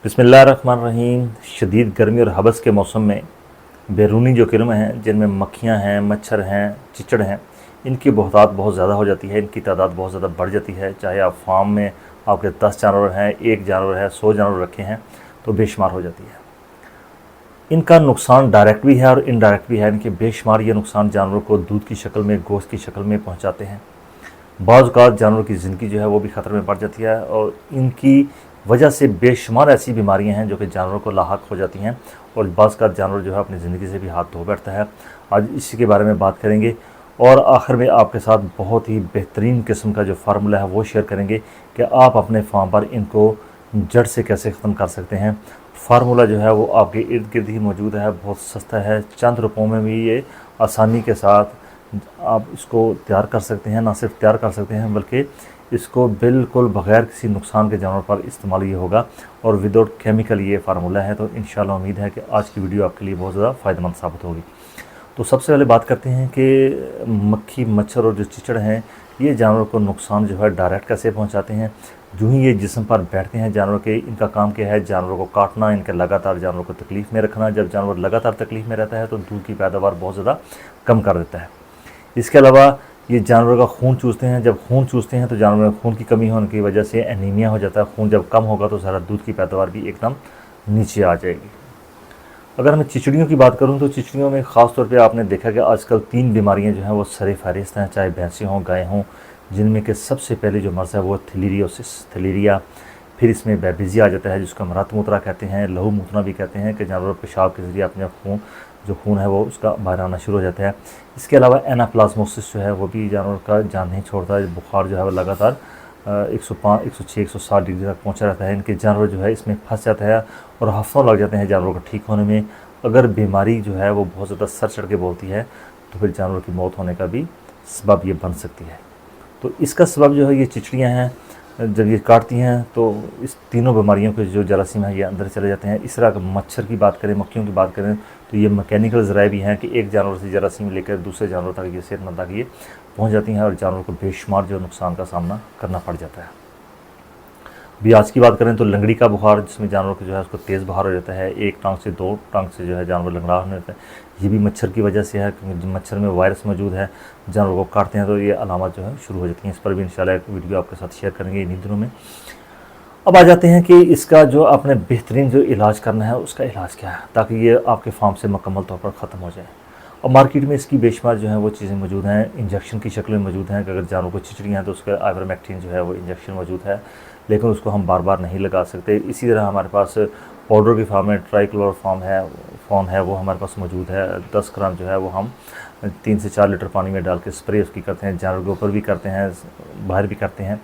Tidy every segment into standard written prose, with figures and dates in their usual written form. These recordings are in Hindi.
बिस्मिल्लाहिर्रहमानिर्रहीम। शदीद गर्मी और हबस के मौसम में बैरूनी जो किरम हैं, जिनमें मक्खियाँ हैं, मच्छर हैं, चिचड़ हैं, इनकी बहुतात बहुत ज़्यादा हो जाती है। इनकी तादाद बहुत ज़्यादा बढ़ जाती है। चाहे आप फार्म में आपके 10 जानवर हैं, 1 जानवर है, 100 जानवर रखे हैं तो बेशुमार हो जाती है। इनका नुकसान डायरेक्ट भी है और इनडायरेक्ट भी है। इनके बेशुमार ये नुकसान जानवरों को दूध की शक्ल में, गोश्त की शक्ल में पहुँचाते हैं। बाज़ औक़ात जानवर की ज़िंदगी जो है वो भी ख़तरे में पड़ जाती है और इनकी वजह से बेशुमार ऐसी बीमारियां हैं जो कि जानवरों को लाहक हो जाती हैं और बाज़ औक़ात जानवर जो है अपनी ज़िंदगी से भी हाथ धो बैठता है। आज इसी के बारे में बात करेंगे और आखिर में आपके साथ बहुत ही बेहतरीन किस्म का जो फार्मूला है वो शेयर करेंगे कि आप अपने फार्म पर इनको जड़ से कैसे ख़त्म कर सकते हैं। फार्मूला जो है वो आपके इर्द गिर्द ही मौजूद है, बहुत सस्ता है, चंद रुपयों में भी ये आसानी के साथ आप इसको तैयार कर सकते हैं। ना सिर्फ तैयार कर सकते हैं बल्कि इसको बिल्कुल बग़ैर किसी नुकसान के जानवर पर इस्तेमाल ये होगा और विदाउट केमिकल ये फार्मूला है। तो इंशाल्लाह उम्मीद है कि आज की वीडियो आपके लिए बहुत ज़्यादा फ़ायदेमंद साबित होगी। तो सबसे पहले बात करते हैं कि मक्खी, मच्छर और जो चिचड़ हैं ये जानवरों को नुकसान जो है डायरेक्ट कैसे पहुँचाते हैं। जो ही ये जिस्म पर बैठते हैं जानवर के, इनका काम क्या है, जानवरों को काटना, इनके लगातार जानवरों को तकलीफ़ में रखना। जब जानवर लगातार तकलीफ़ में रहता है तो दूध की पैदावार बहुत ज़्यादा कम कर देता है। इसके अलावा ये जानवरों का खून चूसते हैं। जब खून चूसते हैं तो जानवरों में खून की कमी होने की वजह से एनीमिया हो जाता है। खून जब कम होगा तो सारा दूध की पैदावार भी एकदम नीचे आ जाएगी। अगर मैं चिचड़ियों की बात करूं तो चिचड़ियों में ख़ास तौर पे आपने देखा कि आजकल 3 बीमारियां जो हैं वो सरे फहरिस्त हैं, चाहे भैंसें हों, गाय हों, जिनमें कि सबसे पहले जो मर्ज़ है वो थैलेरिया, फिर इसमें बैबिज़िया आ जाता है जिसको हम रत मूत्रा कहते हैं, लहू मूत्रा भी कहते हैं कि जानवर पेशाब के ज़रिए अपने खून है वो उसका बाहर आना शुरू हो जाता है। इसके अलावा एनाप्लाज्मोसिस जो है वो भी जानवर का जान नहीं छोड़ता है। बुखार जो है वो लगातार 105, 106, 160 डिग्री तक पहुंचा रहता है। इनके जानवर जो है इसमें फंस जाता है और हफ्तों लग जाते हैं जानवरों को ठीक होने में। अगर बीमारी जो है वो बहुत ज़्यादा सर चढ़ के बोलती है तो फिर जानवर की मौत होने का भी सबब ये बन सकती है। तो इसका सबब जो है ये चिचड़ियाँ हैं। जब ये काटती हैं तो इस तीनों बीमारियों के जो जरासीम है ये अंदर चले जाते हैं। इस तरह का मच्छर की बात करें, मक्खियों की बात करें तो ये मैकेनिकल ज़राए भी हैं कि एक जानवर से जरासीम लेकर दूसरे जानवर तक ये सेहतमंद तक ये पहुँच जाती हैं और जानवर को बेशुमार जो नुकसान का सामना करना पड़ जाता है। भी आज की बात करें तो लंगड़ी का बुखार, जिसमें जानवर को जो है उसको तेज़ बुखार हो जाता है, एक टांग से 2 टांग से जो है जानवर लंगड़ा होने लगता है। ये भी मच्छर की वजह से है क्योंकि मच्छर में वायरस मौजूद है। जानवर को काटते हैं तो ये अलामत जो है शुरू हो जाती हैं। इस पर भी इंशाल्लाह एक वीडियो आपके साथ शेयर करेंगे इन्हीं दिनों में। अब आ जाते हैं कि इसका जो आपने बेहतरीन जो इलाज करना है उसका इलाज क्या है ताकि ये आपके फार्म से मुकम्मल तौर पर ख़त्म हो जाए। और मार्केट में इसकी बेशुमार जो है वो चीज़ें मौजूद हैं, इंजेक्शन की शक्ल में मौजूद हैं कि अगर जानवर को चिचड़ियाँ हैं तो उसका आइवरमेक्टिन जो है वो इंजेक्शन मौजूद है, लेकिन उसको हम बार बार नहीं लगा सकते। इसी तरह हमारे पास पाउडर की फार्म है, ट्राइक्लोरोफॉर्म है वो हमारे पास मौजूद है। 10 ग्राम जो है वो हम 3 से 4 लीटर पानी में डाल के स्प्रे उसकी करते हैं। जानवर के ऊपर भी करते हैं, बाहर भी करते हैं।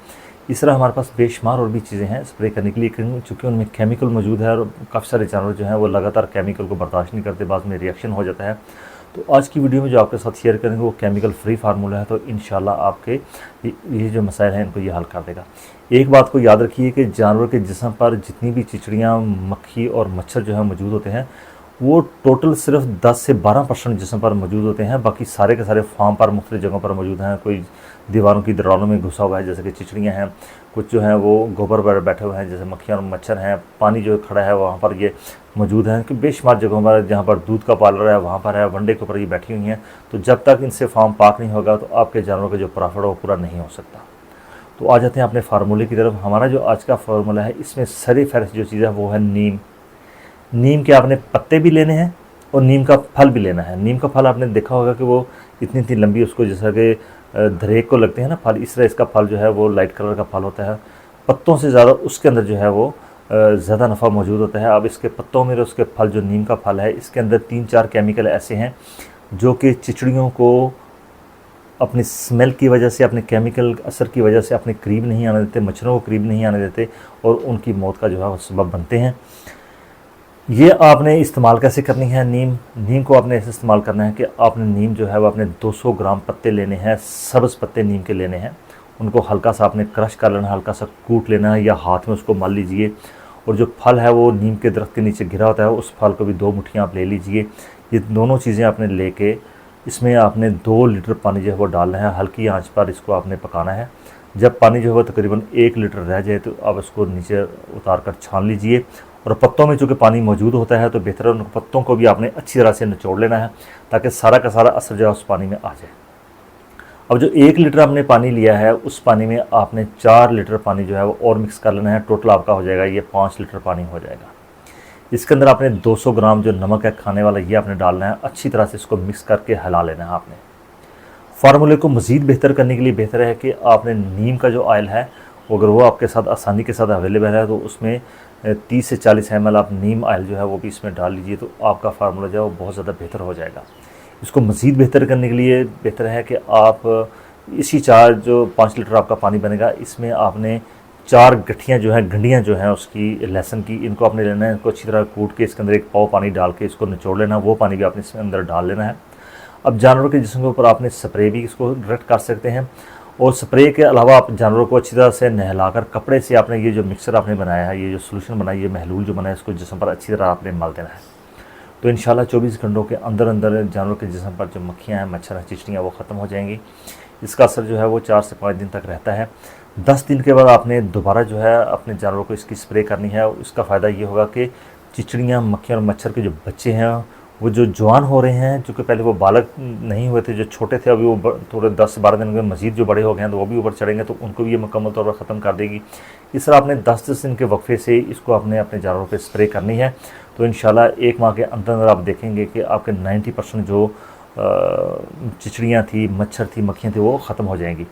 इस तरह हमारे पास बेशुमार और भी चीज़ें हैं स्प्रे करने के लिए, चूँकि उनमें केमिकल मौजूद है और काफ़ी सारे जानवर जो हैं वो लगातार केमिकल को बर्दाश्त नहीं करते, बाद में रिएक्शन हो जाता है। तो आज की वीडियो में जो आपके साथ शेयर करेंगे वो केमिकल फ्री फार्मूला है। तो इंशाल्लाह आपके ये जो मसाइल हैं इनको ये हल कर देगा। एक बात को याद रखिए कि जानवर के जिस्म पर जितनी भी चिचड़ियाँ, मक्खी और मच्छर जो है मौजूद होते हैं वो टोटल सिर्फ 10 से 12% जिस्म पर मौजूद होते हैं। बाकी सारे के सारे फार्म पर मुख्तलिफ जगहों पर मौजूद हैं। कोई दीवारों की दरारों में घुसा हुआ है जैसे कि चिचड़ियाँ हैं, कुछ जो हैं वो गोबर पर बैठे हुए हैं जैसे मक्खियाँ और मच्छर हैं, पानी जो खड़ा है वहाँ पर ये मौजूद हैं कि बेशुमार जगहों पर जहाँ पर दूध का पार्लर है वहाँ पर है, वनडे के ऊपर ये बैठी हुई हैं। तो जब तक इनसे फार्म पाक नहीं होगा तो आपके जानवरों का जो प्रॉफिट है वो पूरा नहीं हो सकता। तो आ जाते हैं अपने फार्मूले की तरफ। हमारा जो आज का फार्मूला है इसमें सरी फहरिस्त जो चीज़ है वो है नीम। नीम के आपने पत्ते भी लेने हैं और नीम का फल भी लेना है। नीम का फल आपने देखा होगा कि वो इतनी इतनी लंबी, उसको जैसा कि धरेक को लगते हैं ना फल, इस तरह इसका फल जो है वो लाइट कलर का फल होता है। पत्तों से ज़्यादा उसके अंदर जो है वो ज़्यादा नफ़ा मौजूद होता है। अब इसके पत्तों में उसके फल, जो नीम का फल है, इसके अंदर 3-4 केमिकल ऐसे हैं जो कि चिचड़ियों को अपनी स्मेल की वजह से, अपने केमिकल असर की वजह से अपने करीब नहीं आने देते, मच्छरों को करीब नहीं आने देते और उनकी मौत का जो है वो सबब बनते हैं। ये आपने इस्तेमाल कैसे करनी है नीम को आपने ऐसे इस्तेमाल करना है कि आपने नीम जो है वो अपने 200 ग्राम पत्ते लेने हैं, सब्ज़ पत्ते नीम के लेने हैं। उनको हल्का सा आपने क्रश कर लेना है, हल्का सा कूट लेना है या हाथ में उसको मल लीजिए। और जो फल है वो नीम के दरख्त के नीचे गिरा होता है, उस फल को भी 2 मुट्ठियाँ आप ले लीजिए। ये दोनों चीज़ें आपने लेके इसमें आपने 2 लीटर पानी जो है वो डालना है। हल्की आंच पर इसको आपने पकाना है। जब पानी जो है वो तकरीबन 1 लीटर रह जाए तो आप इसको नीचे उतार कर छान लीजिए और पत्तों में चूँकि पानी मौजूद होता है तो बेहतर है उन पत्तों को भी आपने अच्छी तरह से निचोड़ लेना है ताकि सारा का सारा असर जो है उस पानी में आ जाए। अब जो 1 लीटर आपने पानी लिया है उस पानी में आपने 4 लीटर पानी जो है वो और मिक्स कर लेना है। टोटल आपका हो जाएगा ये 5 लीटर पानी हो जाएगा। इसके अंदर आपने 200 ग्राम जो नमक है खाने वाला ये आपने डालना है। अच्छी तरह से इसको मिक्स करके हिला लेना है आपने। फार्मूले को मज़ीद बेहतर करने के लिए बेहतर है कि आपने नीम का जो ऑयल है अगर वो आपके साथ आसानी के साथ अवेलेबल है तो उसमें 30 से 40 ml आप नीम ऑयल जो है वो भी इसमें डाल लीजिए तो आपका फार्मूला जो है वो बहुत ज़्यादा बेहतर हो जाएगा। इसको मज़ीद बेहतर करने के लिए बेहतर है कि आप इसी 4 जो 5 लीटर आपका पानी बनेगा इसमें आपने 4 गठियाँ जो हैं गंडियाँ जो हैं उसकी लहसुन की इनको आपने लेना है। इनको अच्छी तरह कूट के इसके अंदर 1 पाव पानी डाल के इसको निचोड़ लेना है। वो पानी भी आपने इसमें अंदर डाल लेना है। अब जानवरों के जिस्म के ऊपर आपने स्प्रे भी इसको डायरेक्ट कर सकते हैं और स्प्रे के अलावा आप जानवरों को अच्छी तरह से नहलाकर कपड़े से आपने ये जो मिक्सचर आपने बनाया है ये जो सोल्यूशन बनाया ये महलूल जो बनाया है इसको जिस्म पर अच्छी तरह आपने मल देना है। तो इंशाल्लाह 24 घंटों के अंदर अंदर जानवरों के जिस्म पर जो मक्खियाँ हैं मच्छर हैं चिचड़ियाँ वो ख़त्म हो जाएंगी। इसका असर जो है वो 4 से 5 दिन तक रहता है। 10 दिन के बाद आपने दोबारा जो है अपने जानवरों को इसकी स्प्रे करनी है। इसका फ़ायदा ये होगा कि चिचड़ियाँ मक्खियाँ और मच्छर के जो बच्चे हैं वो जो जवान हो रहे हैं चूँकि पहले वो बालक नहीं हुए थे जो छोटे थे अभी वो थोड़े 10-12 दिन में मज़ीद जो बड़े हो गए हैं तो वो भी ऊपर चढ़ेंगे तो उनको भी ये मुकम्मल तौर पर ख़त्म कर देगी। इस तरह आपने 10-10 दिन के वक्फे से इसको आपने अपने जानवरों पे स्प्रे करनी है। तो इंशाल्लाह 1 माह के अंदर अंदर आप देखेंगे कि आपके 90% जो चिचड़ियाँ थी मच्छर थी मक्खियाँ थी वो ख़त्म हो जाएंगी।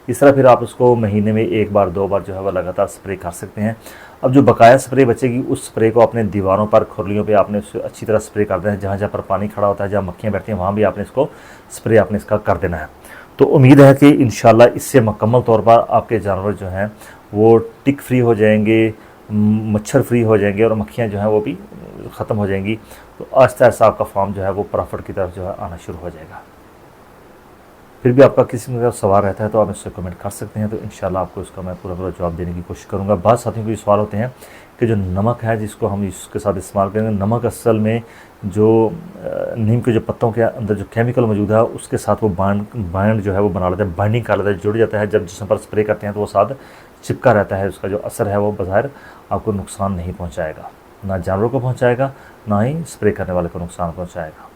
इस तरह फिर आप उसको महीने में 1 बार 2 बार जो है वह लगातार स्प्रे कर सकते हैं। अब जो बकाया स्प्रे बचेगी उस स्प्रे को अपने दीवारों पर खुरलियों पे आपने उससे अच्छी तरह स्प्रे कर देना है। जहाँ जहाँ पर पानी खड़ा होता है जहाँ मक्खियाँ बैठती हैं वहाँ भी आपने इसको स्प्रे आपने इसका कर देना है। तो उम्मीद है कि इंशाल्लाह इससे मुकम्मल तौर पर आपके जानवर जो हैं वो टिक फ्री हो जाएंगे, मच्छर फ्री हो जाएंगे और मक्खियाँ जो हैं वो भी ख़त्म हो जाएंगी। तो आहिस्ता आहिस्ता आपका फार्म जो है वो प्रॉफिट की तरफ जो है आना शुरू हो जाएगा। फिर भी आपका किसी का सवाल रहता है तो आप इससे कमेंट कर सकते हैं। तो इंशाल्लाह आपको इसका मैं पूरा जवाब देने की कोशिश करूँगा। बाद साथियों को ये सवाल होते हैं कि जो नमक है जिसको हम इसके साथ इस्तेमाल करेंगे, नमक असल में जो नीम के जो पत्तों के अंदर जो केमिकल मौजूद है उसके साथ वो बाइंड जो है वो बना लेता है, बाइंडिंग कर लेता है, जुड़ जाता है। जब जिसम पर स्प्रे करते हैं तो वो साथ चिपका रहता है। उसका जो असर है वो बज़ाहिर आपको नुकसान नहीं पहुँचाएगा, ना जानवरों को पहुँचाएगा ना ही स्प्रे करने वाले को नुकसान पहुँचाएगा।